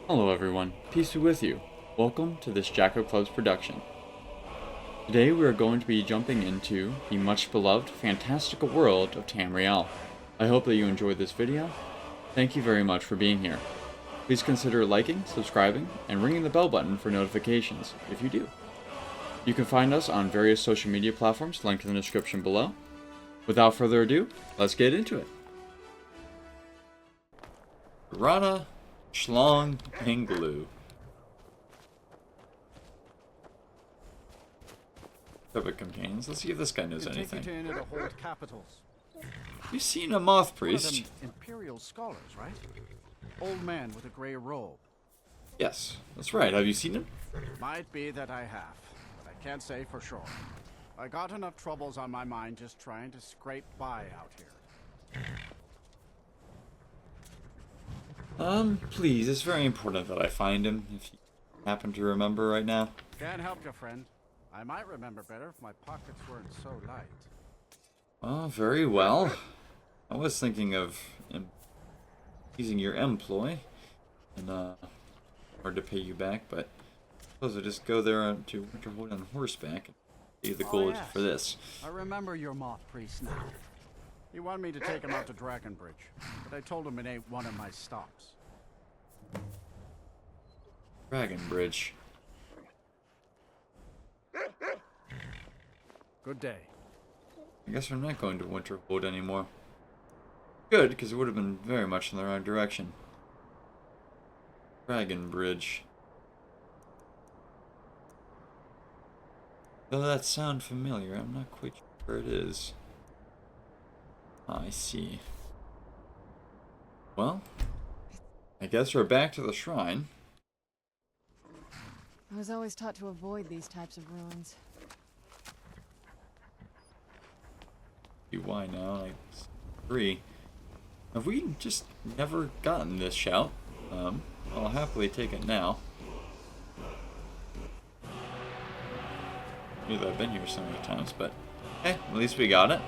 Hello everyone, peace be with you. Welcome to this Jacko Club's production. Today we are going to be jumping into the much beloved fantastical world of Tamriel. I hope that you enjoyed this video. Thank you very much for being here. Please consider liking, subscribing, and ringing the bell button for notifications if you do. You can find us on various social media platforms linked in the description below. Without further ado, let's get into it. Rana Schlong Pengloo. Public companions. Let's see if this guy knows anything. You seen a moth priest? Imperial scholars, right? Old man with a gray robe. Yes, that's right. Have you seen him? Might be that I have, but I can't say for sure. I got enough troubles on my mind just trying to scrape by out here. Please, it's very important that I find him, if you happen to remember right now. Can't help you, friend. I might remember better if my pockets weren't so light. Oh, very well. I was thinking of using your employ in order to pay you back, but I suppose I'll just go there to Winterhold on horseback and pay the gold for this. I remember your moth priest now. He wanted me to take him out to Dragonbridge, but I told him it ain't one of my stops. Dragonbridge. Good day. I guess we're not going to Winterhold anymore. Good, because it would have been very much in the wrong direction. Dragonbridge. Does that sound familiar? I'm not quite sure where it is. I see. Well, I guess we're back to the shrine. I was always taught to avoid these types of ruins. Why now? I agree. Have we just never gotten this shout? I'll happily take it now. I knew that I've been here so many times, but hey, at least we got it.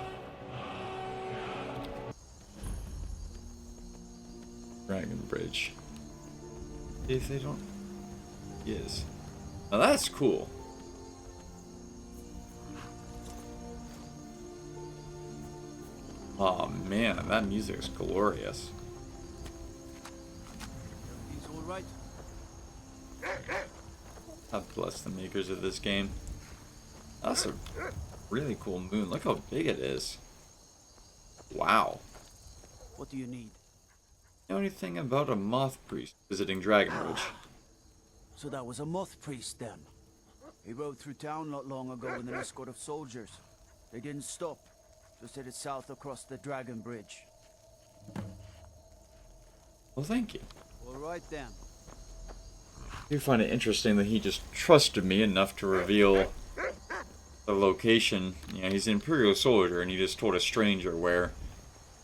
Dragonbridge. If they don't... Yes. Now that's cool. Oh man, that music is glorious. He's all right. God bless the makers of this game. That's a really cool moon. Look how big it is. Wow. What do you need? Know anything about a moth priest visiting Dragonbridge? So that was a moth priest then. He rode through town not long ago with an escort of soldiers. They didn't stop, just headed south across the Dragon Bridge. Well, thank you. All right then. I do find it interesting that he just trusted me enough to reveal the location. You know, he's an Imperial soldier, and he just told a stranger where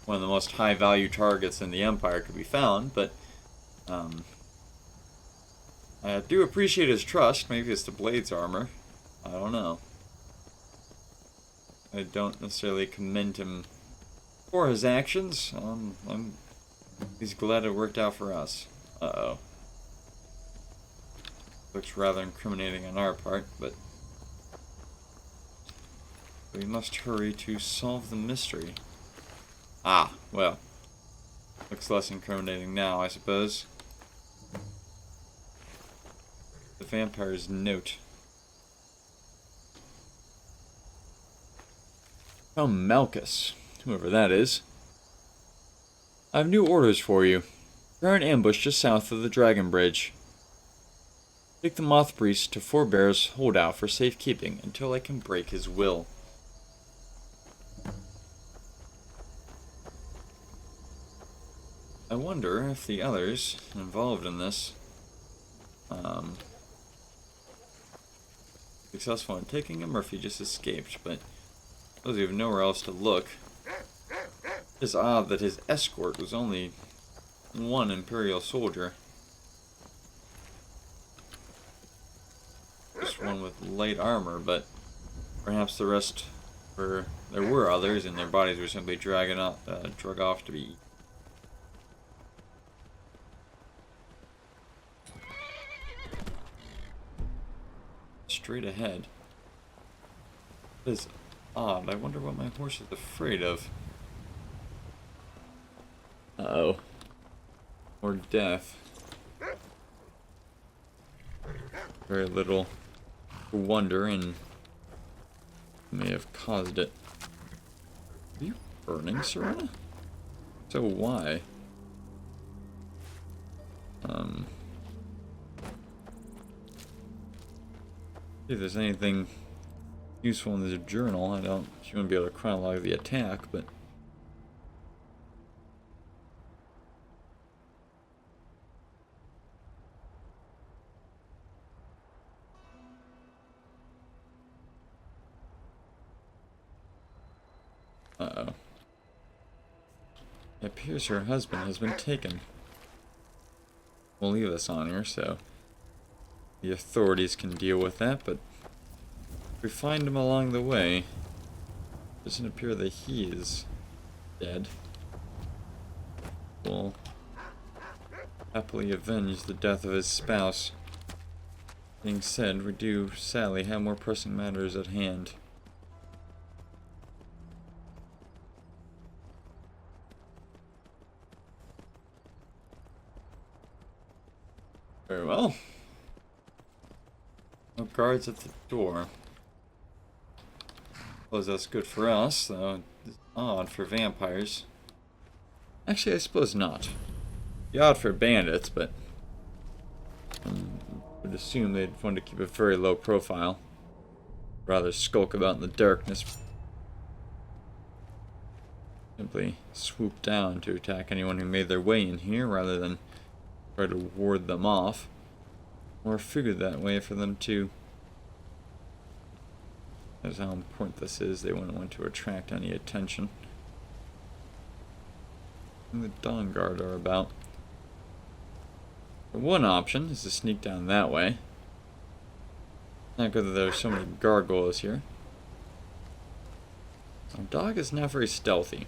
one of the most high-value targets in the Empire could be found, but I do appreciate his trust. Maybe it's the Blade's armor. I don't know. I don't necessarily commend him for his actions. He's glad it worked out for us. Uh-oh. Looks rather incriminating on our part, but we must hurry to solve the mystery. Ah, well. Looks less incriminating now, I suppose. The vampire's note. From Malchus, whoever that is. I have new orders for you. Prepare an ambush just south of the Dragon Bridge. Take the Moth Priest to Forebear's holdout for safekeeping until I can break his will. I wonder if the others involved in this successful in taking him or if he just escaped, but those who have nowhere else to look. It's odd that his escort was only one Imperial soldier. Just one with light armor, but perhaps the rest were... There were others, and their bodies were simply drug off to be eaten. straight ahead. It is odd. I wonder what my horse is afraid of. Uh-oh. Or death. Very little wonder and may have caused it. Are you burning, Serena? So why? If there's anything useful in this journal, I don't. She wouldn't be able to chronologue the attack, but. Uh-oh. It appears her husband has been taken. We'll leave this on her, so the authorities can deal with that, but if we find him along the way, it doesn't appear that he is dead. We'll happily avenge the death of his spouse. Being said, we do sadly have more pressing matters at hand. Very well. No guards at the door. Suppose that's good for us, though it's odd for vampires. Actually, I suppose not. Be odd for bandits, but I would assume they'd want to keep a very low profile. Rather skulk about in the darkness. Simply swoop down to attack anyone who made their way in here, rather than try to ward them off. Or figured that way for them to. That's how important this is. They wouldn't want to attract any attention. And the Dawn Guard are about. But one option is to sneak down that way. Not good that there's so many gargoyles here. Our dog is not very stealthy.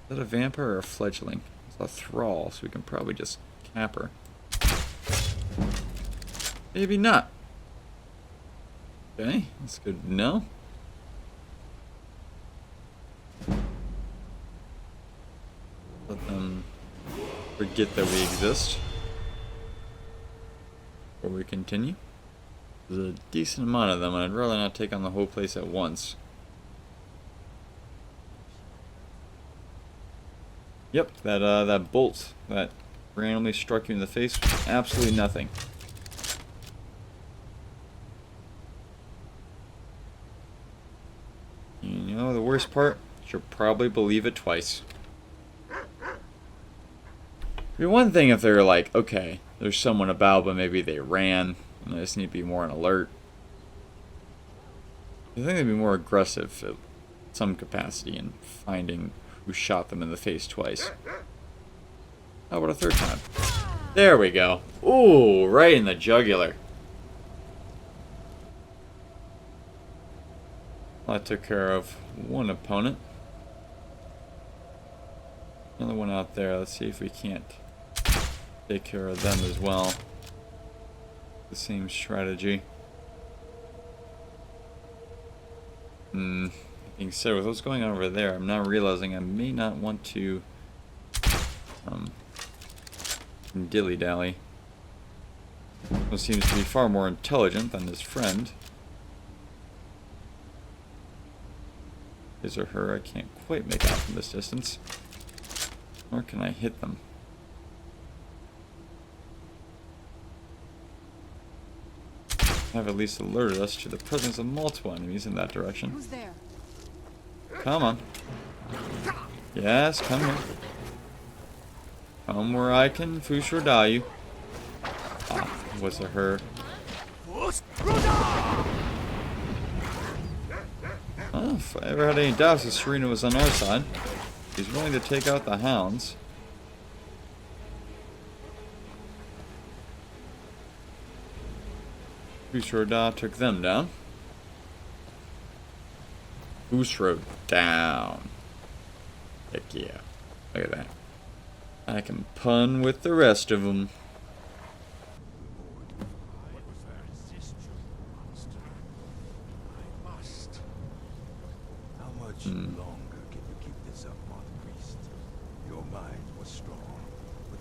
Is that a vampire or a fledgling? It's a thrall, so we can probably just cap her. Maybe not. Okay, that's good to know. Let them forget that we exist. Before we continue. There's a decent amount of them, and I'd rather not take on the whole place at once. Yep, that bolt that randomly struck you in the face, absolutely nothing. You know, the worst part? You'll probably believe it twice. It'd be one thing if they were like, okay, there's someone about, but maybe they ran, and I just need to be more on alert. I think they'd be more aggressive at some capacity in finding who shot them in the face twice. How about a third time? There we go. Ooh, right in the jugular. Well, that took care of one opponent. Another one out there. Let's see if we can't take care of them as well. The same strategy. Being said, with what's going on over there, I'm now realizing I may not want to dilly-dally. Who seems to be far more intelligent than his friend. His or her, I can't quite make out from this distance. Nor can I hit them. Have at least alerted us to the presence of multiple enemies in that direction. Who's there? Come on. Yes, come here. Come where I can Fushroda you. Ah, was it her? Well, if I ever had any doubts that Serena was on our side, she's willing to take out the hounds. Fushroda took them down. Fushroda down. Heck yeah. Look at that. I can pun with the rest of them.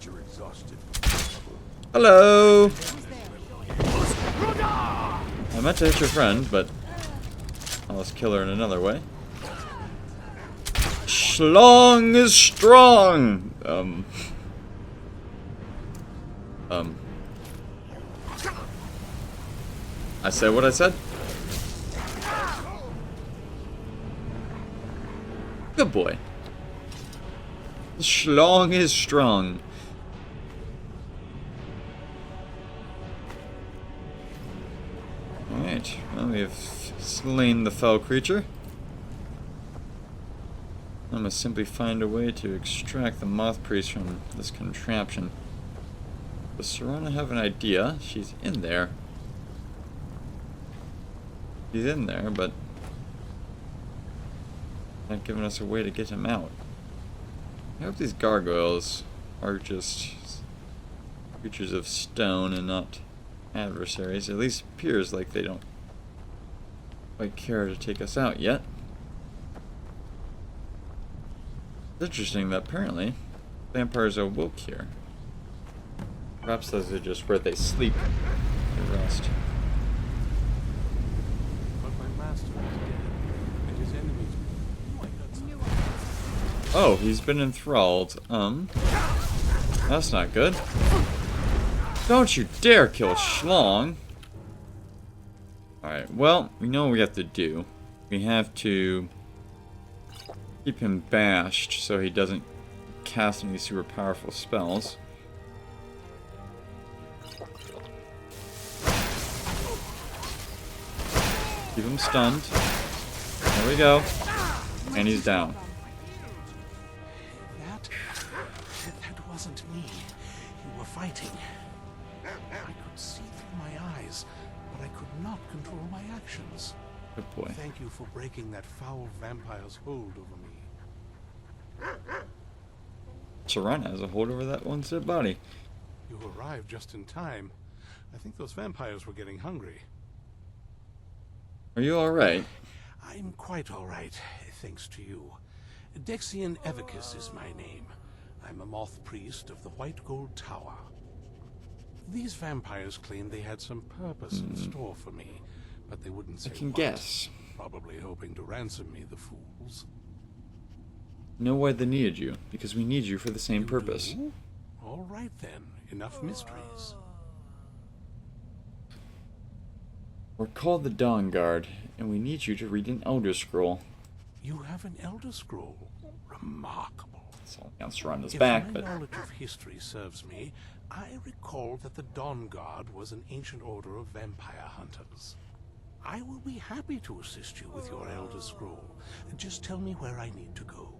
you're exhausted. Hello! I meant to hit your friend, but I'll just kill her in another way. Schlong is strong! I said what I said? Good boy. Schlong is strong. Alright, well, we have slain the foul creature. I'm gonna simply find a way to extract the moth priest from this contraption. Does Serana have an idea? She's in there. He's in there, but not giving us a way to get him out. I hope these gargoyles are just creatures of stone and not adversaries. At least appears like they don't quite care to take us out yet. It's interesting that apparently vampires are woke here. Perhaps those are just where they sleep and rest. But my master is dead, and his enemies. Oh, I got some. Oh, he's been enthralled. That's not good. Don't you dare kill Schlong. Alright, well, we know what we have to do. We have to keep him bashed so he doesn't cast any super powerful spells. Keep him stunned. There we go. And he's down. That wasn't me. You were fighting. I could see through my eyes, but I could not control my actions. Good boy. Thank you for breaking that foul vampire's hold over me. Serana has a hold over that one's dead body. You arrived just in time. I think those vampires were getting hungry. Are you alright? I'm quite all right, thanks to you. Dexian Evicus is my name. I'm a moth priest of the White Gold Tower. These vampires claimed they had some purpose in store for me, but they wouldn't say I can what. guess. Probably hoping to ransom me, the fools. Know why they needed you? Because we need you for the same purpose. Do? All right then, enough mysteries. We're called the Dawn Guard, and we need you to read an Elder Scroll. You have an Elder Scroll. Remarkable. It's only on Serana's If back, my but knowledge of history serves me, I recall that the Dawn Guard was an ancient order of vampire hunters. I will be happy to assist you with your Elder Scroll. Just tell me where I need to go.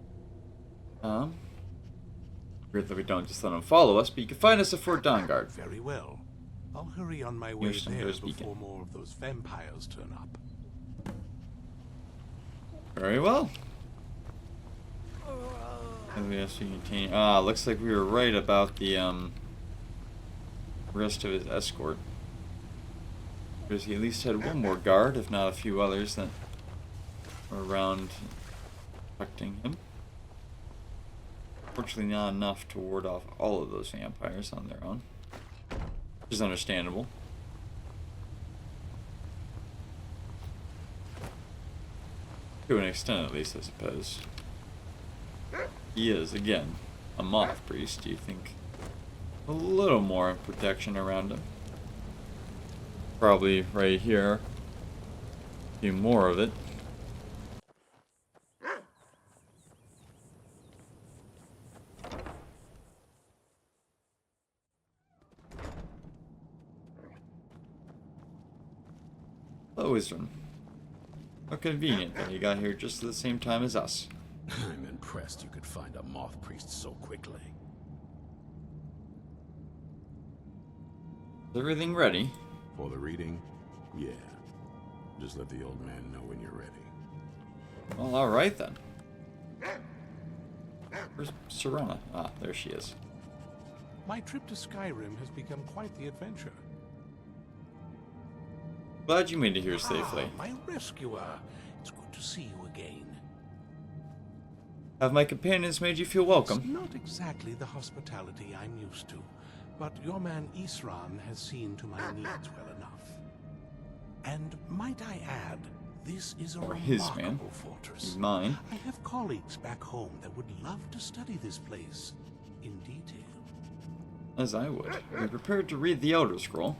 weird that we don't just let them follow us, but you can find us at Fort Dawn Guard. Very well. I'll hurry on my way Here's some there of those before beacon. more of those vampires turn up. Very well. Looks like we were right about the rest of his escort. Because he at least had one more guard, if not a few others that were around protecting him. Fortunately, not enough to ward off all of those vampires on their own, which is understandable. To an extent, at least, I suppose. He is, again, a moth priest. Do you think a little more protection around him? Probably right here. A few more of it. Hello, Wisdom. How convenient that you got here just at the same time as us. I'm impressed you could find a moth priest so quickly. Is everything ready? For the reading? Yeah. Just let the old man know when you're ready. Well, alright then. Where's Serana? Ah, there she is. My trip to Skyrim has become quite the adventure. Glad you made it here safely. My rescuer. It's good to see you again. Have my companions made you feel It's welcome? not exactly the hospitality I'm used to, but your man Isran has seen to my needs well enough. And might I add, this is a Or his remarkable man. fortress. He's mine. I have colleagues back home that would love to study this place in detail. As I would. Be prepared to read the Elder Scroll.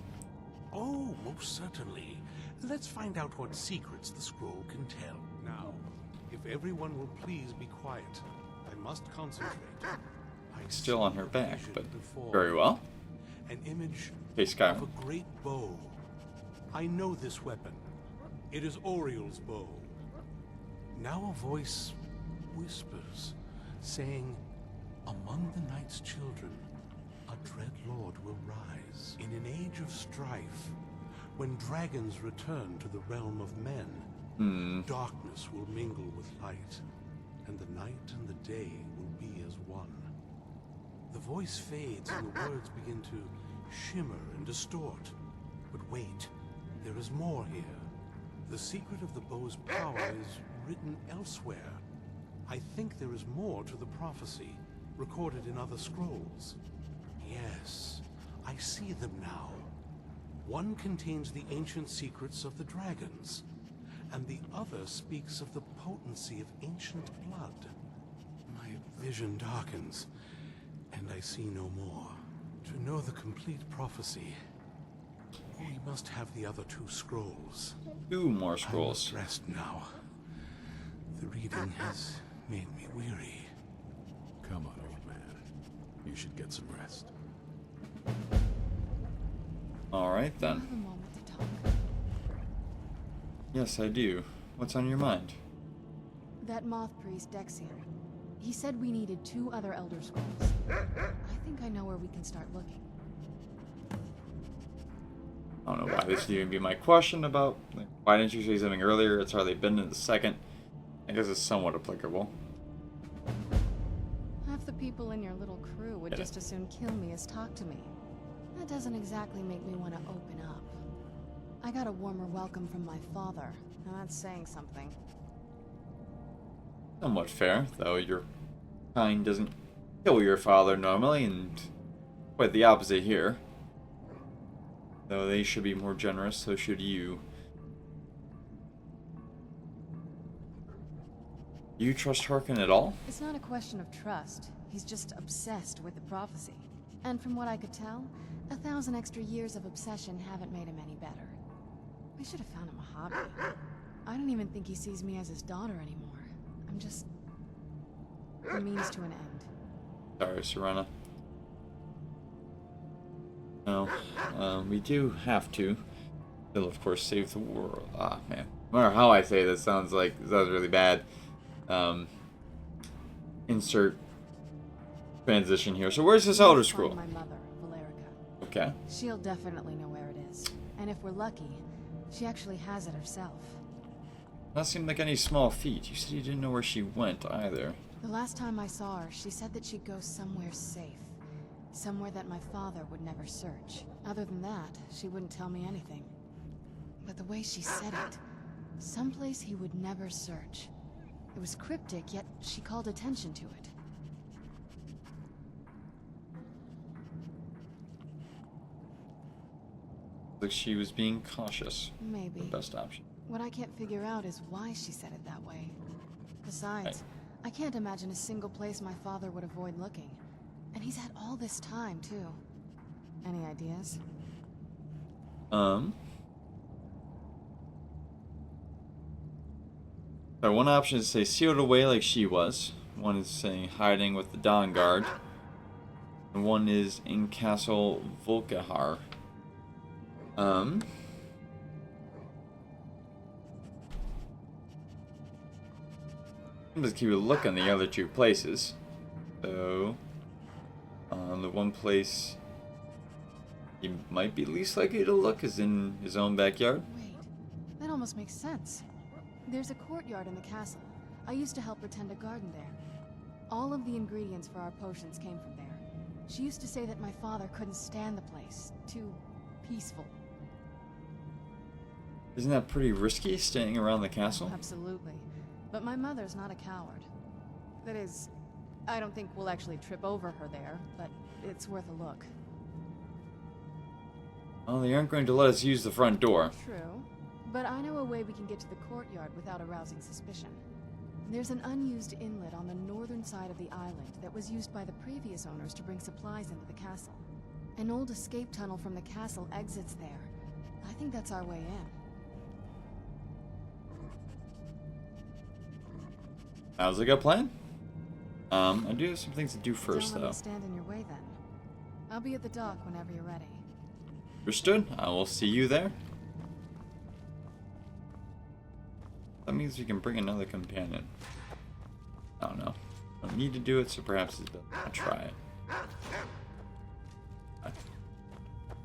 Oh, most certainly. Let's find out what secrets the scroll can tell. Now, if everyone will please be quiet, I must concentrate. I Still on her see a back, vision but before very well. an image Hey, of Skyrim. a great bow. I know this weapon. It is Oriel's bow. Now a voice whispers, saying, among the night's children, a dread lord will rise. In an age of strife, when dragons return to the realm of men, darkness will mingle with light, and the night and the day will be as one. The voice fades and the words begin to shimmer and distort. But wait, there is more here. The secret of the bow's power is written elsewhere. I think there is more to the prophecy, recorded in other scrolls. Yes, I see them now. One contains the ancient secrets of the dragons, and the other speaks of the potency of ancient blood. My vision darkens, and I see no more. To know the complete prophecy, we must have the other two scrolls. 2 more I scrolls. must rest now. The reading has made me weary. Come on, old man. You should get some rest. Alright I then. have a moment to talk. Yes, I do. What's on your mind? That moth priest, Dexian. He said we needed 2 other Elder Scrolls. I think I know where we can start looking. I don't know why this would even be my question about, like, why didn't you say something earlier? It's hardly been in the second. I guess it's somewhat applicable. Half the people in your little crew would just as soon kill me as talk to me. That doesn't exactly make me want to open up. I got a warmer welcome from my father, and that's saying something. Somewhat fair, though your kind doesn't kill your father normally, and quite the opposite here. Though they should be more generous, so should you. Do you trust Harkin at all? It's not a question of trust. He's just obsessed with the prophecy. And from what I could tell, 1,000 extra years of obsession haven't made him any better. I should have found him a hobby. I don't even think he sees me as his daughter anymore. I'm just a means to an end. Sorry, Serena. No, we do have to. Still, of course, save the world. Ah, man. No matter how I say this, sounds really bad. Insert transition here. So where's this Elder Find Scroll? my mother, Valerica. Okay. She'll definitely know where it is. And if we're lucky, she actually has it herself. Not seem like any small feat. You said you didn't know where she went either. The last time I saw her, she said that she'd go somewhere safe. Somewhere that my father would never search. Other than that, she wouldn't tell me anything. But the way she said it, someplace he would never search. It was cryptic, yet she called attention to it. Like she was being cautious. Maybe. The best option. What I can't figure out is why she said it that way. Besides, Right. I can't imagine a single place my father would avoid looking. And he's had all this time, too. Any ideas? So one option is to say sealed away like she was. One is saying hiding with the Dawn Guard. And one is in Castle Volkihar. Let's keep a look on the other 2 places. So, the one place he might be least likely to look is in his own backyard. Wait, that almost makes sense. There's a courtyard in the castle. I used to help her tend a garden there. All of the ingredients for our potions came from there. She used to say that my father couldn't stand the place. Too peaceful. Isn't that pretty risky, staying around the castle? Absolutely. But my mother's not a coward. That is, I don't think we'll actually trip over her there, but it's worth a look. Well, they aren't going to let us use the front door. True, but I know a way we can get to the courtyard without arousing suspicion. There's an unused inlet on the northern side of the island that was used by the previous owners to bring supplies into the castle. An old escape tunnel from the castle exits there. I think that's our way in. Sounds like a plan. I do have some things to do first, Don't let though. me stand in your way, then. I'll be at the dock whenever you're ready. Understood. I will see you there. That means we can bring another companion. I don't know. I don't need to do it, so perhaps I'll try it. I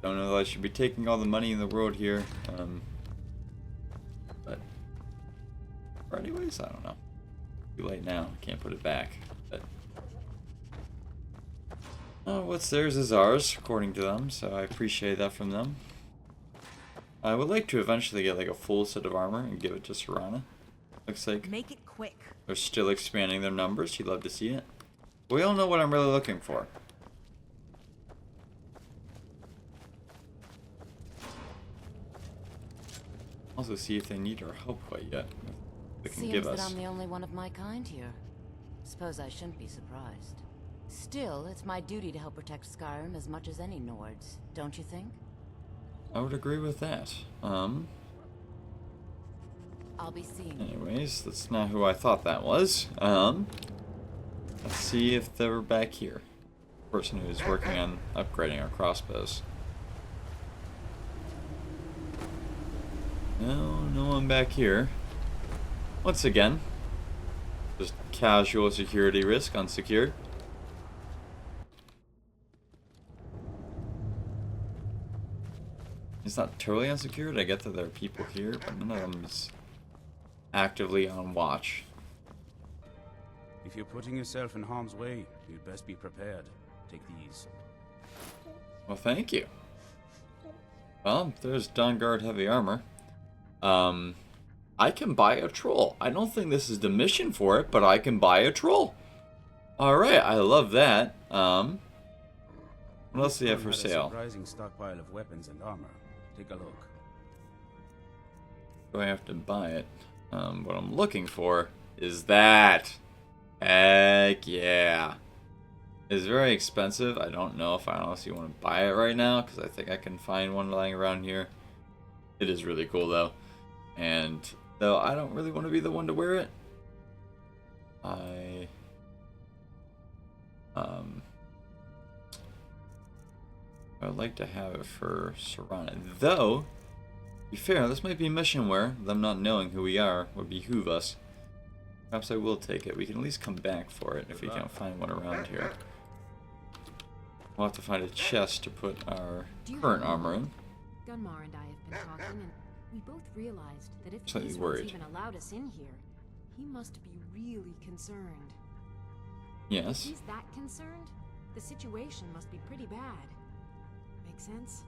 don't know that I should be taking all the money in the world here. But anyways, I don't know. Too late now. Can't put it back. But what's theirs is ours, according to them. So I appreciate that from them. I would like to eventually get like a full set of armor and give it to Serana. Looks like Make it quick. they're still expanding their numbers. You'd love to see it. We all know what I'm really looking for. Also see if they need our help quite yet. They can Seems give that us. I'm the only one of my kind here. Suppose I shouldn't be surprised. Still, it's my duty to help protect Skyrim as much as any Nords, don't you think? I would agree with that. I'll be seeing you. Anyways, that's not who I thought that was. Let's see if they're back here. Person who is working on upgrading our crossbows. No one back here. Once again, just casual security risk, unsecured. It's not totally unsecured. I get that there are people here, but none of them is actively on watch. If you're putting yourself in harm's way, you'd best be prepared. Take these. Well, thank you. Well, there's Dawnguard heavy armor. I can buy a troll. I don't think this is the mission for it, but I can buy a troll. Alright, I love that. What else do you have for Had a sale? surprising stockpile of weapons and armor. Take a look. Do I have to buy it? What I'm looking for is that. Heck yeah. It's very expensive. I don't know if I honestly want to buy it right now, because I think I can find one lying around here. It is really cool though. And though I don't really want to be the one to wear it, I would like to have it for Serana. Though, to be fair, this might be mission wear. Them not knowing who we are would behoove us. Perhaps I will take it. We can at least come back for it if we can't find one around here. We'll have to find a chest to put our current armor in. Gunmar and I have been talking, and we both realized that if Slightly these worried. ones even allowed us in here, he must be really concerned. Yes. If he's that concerned, the situation must be pretty bad. Make sense?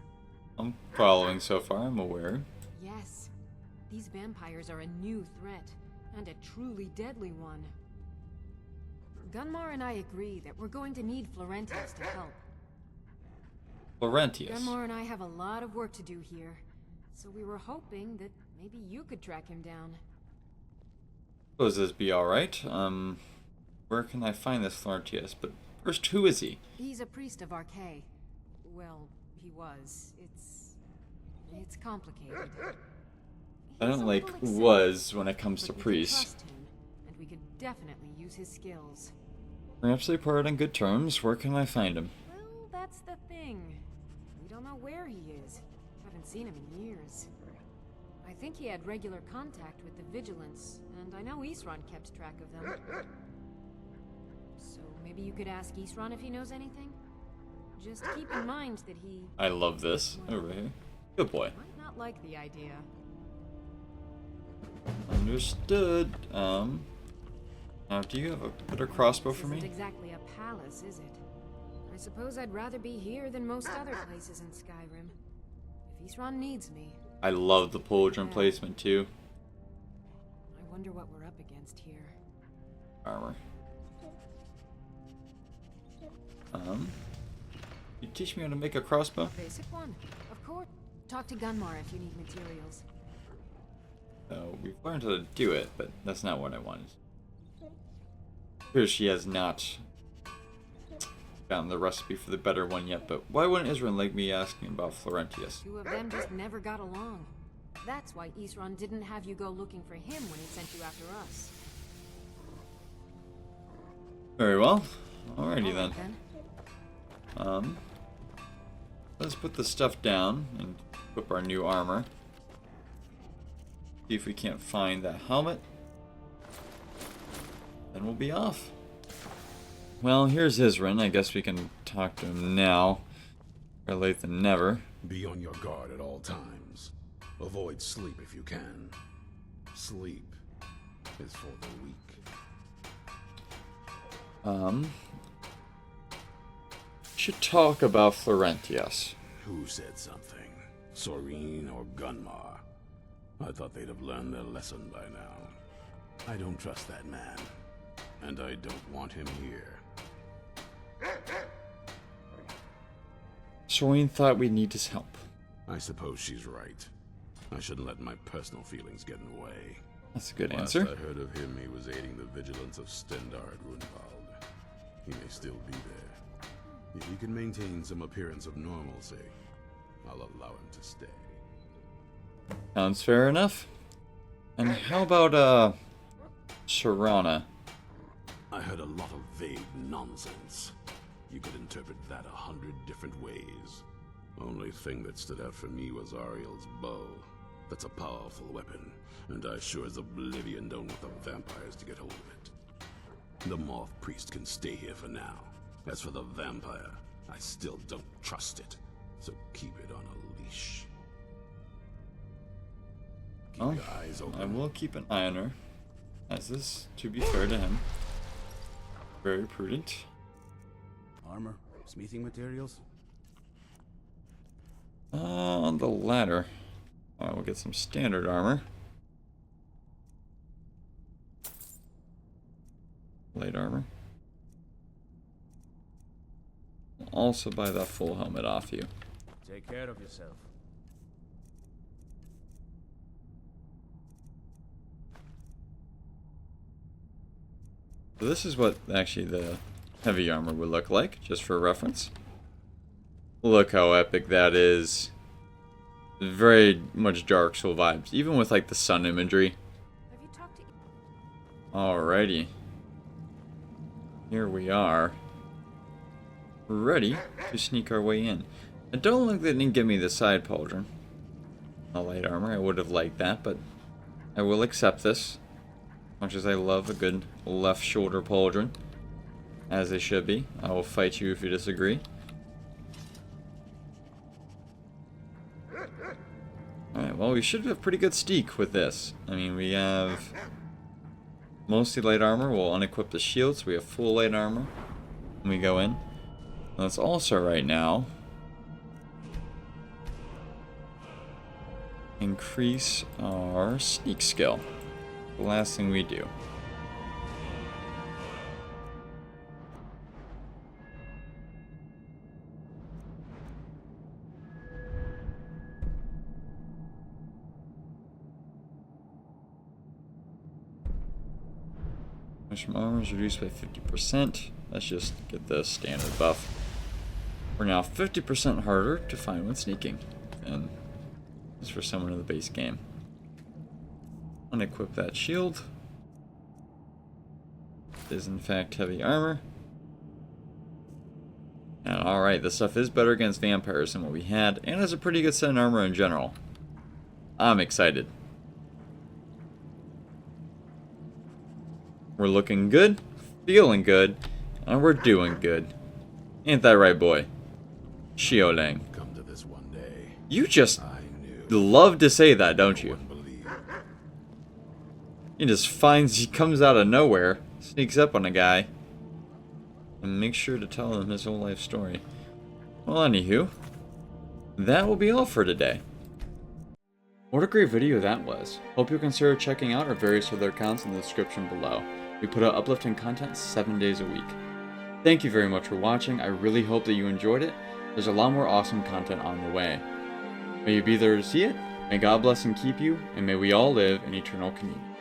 I'm following so far, I'm aware. Yes. These vampires are a new threat, and a truly deadly one. Gunmar and I agree that we're going to need Florentius to help. Florentius. Gunmar and I have a lot of work to do here, so we were hoping that maybe you could track him down. Suppose this be alright. Where can I find this Florentius? But first, who is he? He's a priest of Archay. Well, he was. It's complicated. I don't He's a like little eccentric, was when it comes to but we could priests. trust him, and we could definitely use his skills. Perhaps they part on good terms. Where can I find him? Well, that's the thing. We don't know where he is. Haven't seen him in years. I think he had regular contact with the Vigilance, and I know Isran kept track of them. So maybe you could ask Isran if he knows anything? Just keep in mind that he I love this. Over here. Good boy. might not like the idea. Understood. Now, do you have a better crossbow This for me? isn't exactly a palace, is it? I suppose I'd rather be here than most other places in Skyrim. If Isran needs me, I love the pauldron placement too. I wonder what we're up against here. Armor. You teach me how to make a crossbow? Basic one, of course. Talk to Gunmar if you need materials. Oh, we've learned how to do it, but that's not what I wanted. Here she has not found the recipe for the better one yet, but why wouldn't Isran like me asking about Florentius? Two of them just never got along. That's why Isran didn't have you go looking for him when he sent you after us. Very well. Alrighty All right, then. Let's put the stuff down and equip our new armor. See if we can't find that helmet. Then we'll be off. Well, here's Isran. I guess we can talk to him now. Better late than never. Be on your guard at all times. Avoid sleep if you can. Sleep is for the weak. Should talk about Florentius. Who said something? Soreen or Gunmar? I thought they'd have learned their lesson by now. I don't trust that man. And I don't want him here. Soreen thought we'd need his help. I suppose she's right. I shouldn't let my personal feelings get in the way. That's a good Last answer. I heard of him, he was aiding the vigilance of Stendard Runvald. He may still be there. If he can maintain some appearance of normalcy, I'll allow him to stay. Sounds fair enough. And how about, Sharana? I heard a lot of vague nonsense. You could interpret that 100 different ways. Only thing that stood out for me was Ariel's bow. That's a powerful weapon, and I sure as oblivion don't want the vampires to get hold of it. The Moth Priest can stay here for now. As for the vampire, I still don't trust it, so keep it on a leash. Keep your eyes open. I will keep an eye on her, as is, to be fair to him, very prudent. Armor? Smithing materials? On the latter. We'll get some standard armor. Light armor. We'll also buy that full helmet off you. Take care of yourself. So this is what actually the heavy armor would look like, just for reference. Look how epic that is. Very much Dark Soul vibes, even with like the sun imagery. Have you talked to... Alrighty. Here we are. Ready to sneak our way in. I don't think they didn't give me the side pauldron. A light armor, I would have liked that, but I will accept this. Much as I love a good left shoulder pauldron. As they should be. I will fight you if you disagree. Alright, well we should have pretty good steak with this. I mean, we have mostly light armor. We'll unequip the shield, so we have full light armor when we go in. Let's also right now increase our sneak skill. The last thing we do. From armor is reduced by 50%. Let's just get the standard buff. We're now 50% harder to find when sneaking. And this is for someone in the base game. Unequip that shield. It is in fact heavy armor. And alright, this stuff is better against vampires than what we had, and has a pretty good set of armor in general. I'm excited. We're looking good, feeling good, and we're doing good. Ain't that right, boy? Xiaolang. Come to this one day. You just I knew. love to say that, don't you? Wouldn't believe. He just finds, he comes out of nowhere, sneaks up on a guy, and makes sure to tell him his whole life story. Well, anywho, that will be all for today. What a great video that was. Hope you'll consider checking out our various other accounts in the description below. We put out uplifting content 7 days a week. Thank you very much for watching. I really hope that you enjoyed it. There's a lot more awesome content on the way. May you be there to see it. May God bless and keep you, and may we all live in eternal communion.